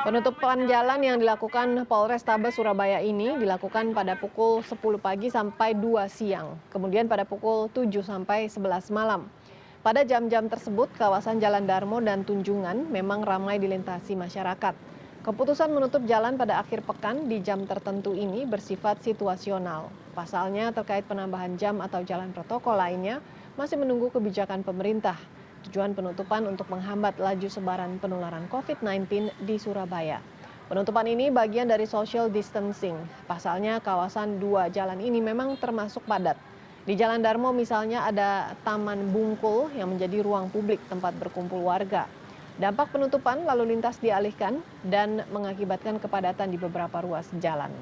Penutupan jalan yang dilakukan Polrestabes Surabaya ini dilakukan pada pukul 10 pagi sampai 2 siang, kemudian pada pukul 7 sampai 11 malam. Pada jam-jam tersebut, kawasan Jalan Darmo dan Tunjungan memang ramai dilintasi masyarakat. Keputusan menutup jalan pada akhir pekan di jam tertentu ini bersifat situasional. Pasalnya terkait penambahan jam atau jalan protokol lainnya masih menunggu kebijakan pemerintah. Tujuan penutupan untuk menghambat laju sebaran penularan COVID-19 di Surabaya. Penutupan ini bagian dari social distancing. Pasalnya kawasan dua jalan ini memang termasuk padat. Di Jalan Darmo misalnya ada Taman Bungkul yang menjadi ruang publik tempat berkumpul warga. Dampak penutupan lalu lintas dialihkan dan mengakibatkan kepadatan di beberapa ruas jalan.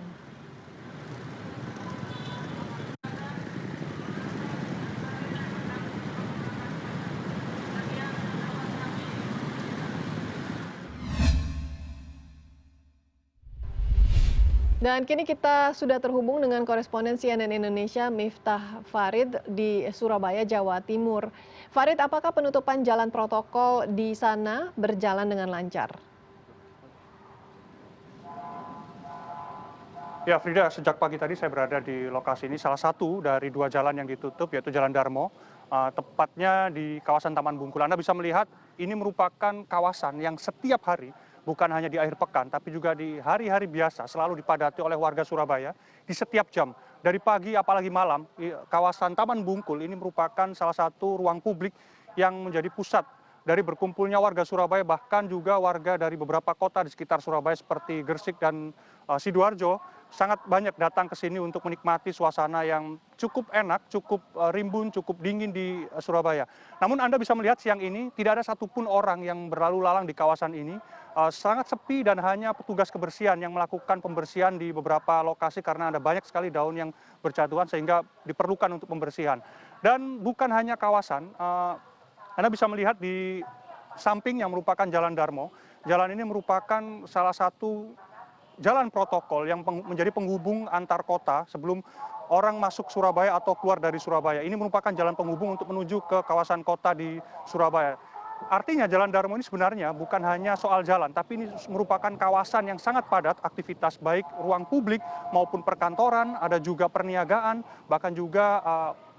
Dan kini kita sudah terhubung dengan koresponden CNN Indonesia Miftah Farid di Surabaya, Jawa Timur. Farid, apakah penutupan jalan protokol di sana berjalan dengan lancar? Ya, Frida, sejak pagi tadi saya berada di lokasi ini, salah satu dari dua jalan yang ditutup, yaitu Jalan Darmo, tepatnya di kawasan Taman Bungkul. Anda bisa melihat ini merupakan kawasan yang setiap hari, bukan hanya di akhir pekan, tapi juga di hari-hari biasa, selalu dipadati oleh warga Surabaya di setiap jam. Dari pagi, apalagi malam, kawasan Taman Bungkul ini merupakan salah satu ruang publik yang menjadi pusat dari berkumpulnya warga Surabaya, bahkan juga warga dari beberapa kota di sekitar Surabaya seperti Gresik dan Sidoarjo sangat banyak datang ke sini untuk menikmati suasana yang cukup enak, cukup rimbun, cukup dingin di Surabaya. Namun Anda bisa melihat siang ini tidak ada satupun orang yang berlalu lalang di kawasan ini. Sangat sepi dan hanya petugas kebersihan yang melakukan pembersihan di beberapa lokasi karena ada banyak sekali daun yang berjatuhan sehingga diperlukan untuk pembersihan. Dan bukan hanya kawasan, Anda bisa melihat di samping yang merupakan Jalan Darmo. Jalan ini merupakan salah satu jalan protokol yang menjadi penghubung antar kota sebelum orang masuk Surabaya atau keluar dari Surabaya. Ini merupakan jalan penghubung untuk menuju ke kawasan kota di Surabaya. Artinya Jalan Darmo ini sebenarnya bukan hanya soal jalan, tapi ini merupakan kawasan yang sangat padat aktivitas baik ruang publik maupun perkantoran, ada juga perniagaan, bahkan juga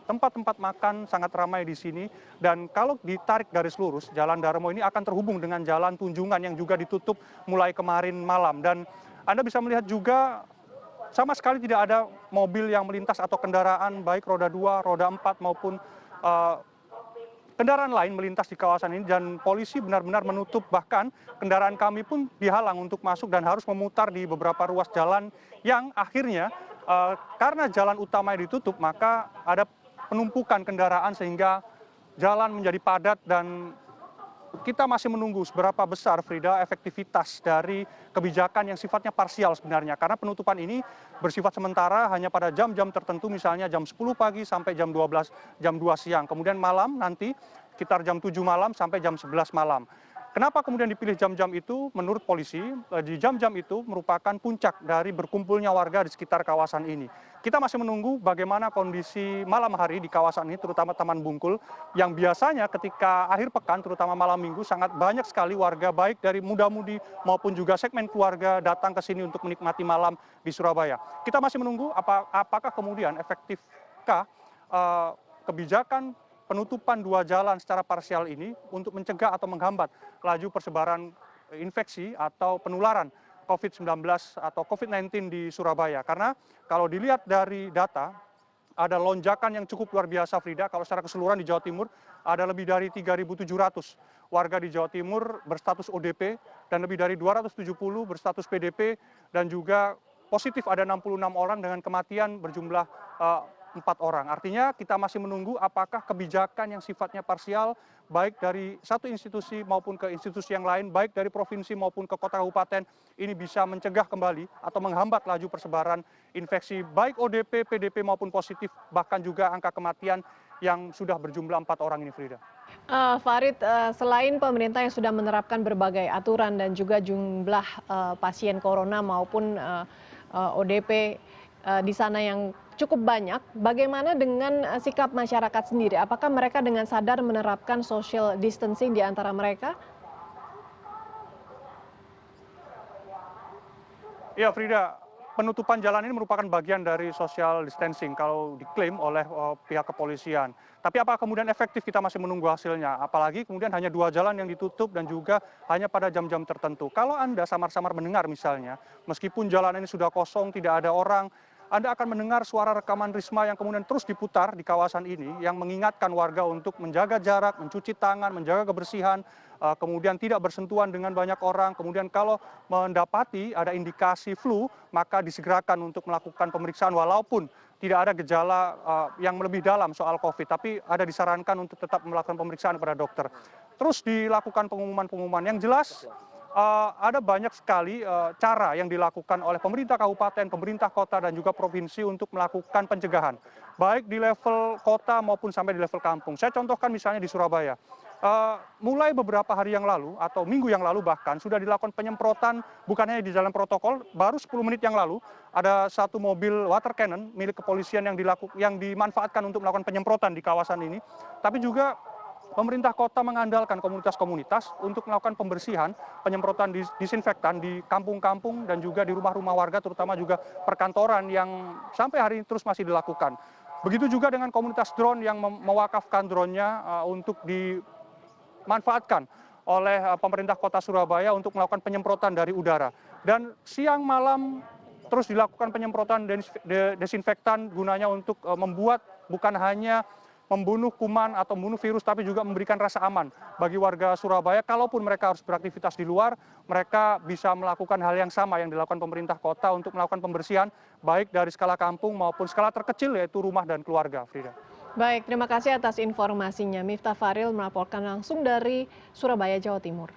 tempat-tempat makan sangat ramai di sini. Dan kalau ditarik garis lurus, Jalan Darmo ini akan terhubung dengan Jalan Tunjungan yang juga ditutup mulai kemarin malam. Dan Anda bisa melihat juga sama sekali tidak ada mobil yang melintas atau kendaraan baik roda 2, roda 4 maupun kendaraan lain melintas di kawasan ini, dan polisi benar-benar menutup, bahkan kendaraan kami pun dihalang untuk masuk dan harus memutar di beberapa ruas jalan yang akhirnya karena jalan utama ditutup maka ada penumpukan kendaraan sehingga jalan menjadi padat. Dan kita masih menunggu seberapa besar, Frida, efektivitas dari kebijakan yang sifatnya parsial sebenarnya. Karena penutupan ini bersifat sementara hanya pada jam-jam tertentu, misalnya jam 10 pagi sampai jam 12, jam 2 siang. Kemudian malam nanti sekitar jam 7 malam sampai jam 11 malam. Kenapa kemudian dipilih jam-jam itu? Menurut polisi, di jam-jam itu merupakan puncak dari berkumpulnya warga di sekitar kawasan ini. Kita masih menunggu bagaimana kondisi malam hari di kawasan ini, terutama Taman Bungkul, yang biasanya ketika akhir pekan, terutama malam minggu, sangat banyak sekali warga, baik dari muda-mudi maupun juga segmen keluarga, datang ke sini untuk menikmati malam di Surabaya. Kita masih menunggu apakah kemudian efektifkah kebijakan penutupan dua jalan secara parsial ini untuk mencegah atau menghambat laju persebaran infeksi atau penularan COVID-19 atau COVID-19 di Surabaya. Karena kalau dilihat dari data, ada lonjakan yang cukup luar biasa, Frida. Kalau secara keseluruhan di Jawa Timur ada lebih dari 3.700 warga di Jawa Timur berstatus ODP dan lebih dari 270 berstatus PDP, dan juga positif ada 66 orang dengan kematian berjumlah 4 orang. Artinya kita masih menunggu apakah kebijakan yang sifatnya parsial baik dari satu institusi maupun ke institusi yang lain, baik dari provinsi maupun ke kota kabupaten, ini bisa mencegah kembali atau menghambat laju persebaran infeksi baik ODP, PDP maupun positif, bahkan juga angka kematian yang sudah berjumlah 4 orang ini, Frida. Farid, selain pemerintah yang sudah menerapkan berbagai aturan dan juga jumlah pasien corona maupun ODP di sana yang cukup banyak, bagaimana dengan sikap masyarakat sendiri? Apakah mereka dengan sadar menerapkan social distancing di antara mereka? Ya, Frida, penutupan jalan ini merupakan bagian dari social distancing kalau diklaim oleh pihak kepolisian. Tapi apa kemudian efektif, kita masih menunggu hasilnya. Apalagi kemudian hanya 2 jalan yang ditutup dan juga hanya pada jam-jam tertentu. Kalau Anda samar-samar mendengar misalnya, meskipun jalan ini sudah kosong, tidak ada orang, Anda akan mendengar suara rekaman Risma yang kemudian terus diputar di kawasan ini yang mengingatkan warga untuk menjaga jarak, mencuci tangan, menjaga kebersihan, kemudian tidak bersentuhan dengan banyak orang. Kemudian kalau mendapati ada indikasi flu, maka disegerakan untuk melakukan pemeriksaan walaupun tidak ada gejala yang lebih dalam soal COVID, tapi ada disarankan untuk tetap melakukan pemeriksaan kepada dokter. Terus dilakukan pengumuman-pengumuman yang jelas. Ada banyak sekali cara yang dilakukan oleh pemerintah kabupaten, pemerintah kota, dan juga provinsi untuk melakukan pencegahan, baik di level kota maupun sampai di level kampung. Saya contohkan misalnya di Surabaya. Mulai beberapa hari yang lalu atau minggu yang lalu bahkan sudah dilakukan penyemprotan, bukan hanya di jalan protokol. Baru 10 menit yang lalu ada satu mobil water cannon milik kepolisian yang dimanfaatkan untuk melakukan penyemprotan di kawasan ini. Tapi juga pemerintah kota mengandalkan komunitas-komunitas untuk melakukan pembersihan, penyemprotan disinfektan di kampung-kampung dan juga di rumah-rumah warga, terutama juga perkantoran yang sampai hari ini terus masih dilakukan. Begitu juga dengan komunitas drone yang mewakafkan drone-nya untuk dimanfaatkan oleh pemerintah kota Surabaya untuk melakukan penyemprotan dari udara. Dan siang malam terus dilakukan penyemprotan desinfektan gunanya untuk membuat bukan hanya membunuh kuman atau membunuh virus, tapi juga memberikan rasa aman bagi warga Surabaya. Kalaupun mereka harus beraktivitas di luar, mereka bisa melakukan hal yang sama yang dilakukan pemerintah kota untuk melakukan pembersihan, baik dari skala kampung maupun skala terkecil, yaitu rumah dan keluarga. Frida. Baik, terima kasih atas informasinya. Miftah Faril melaporkan langsung dari Surabaya, Jawa Timur.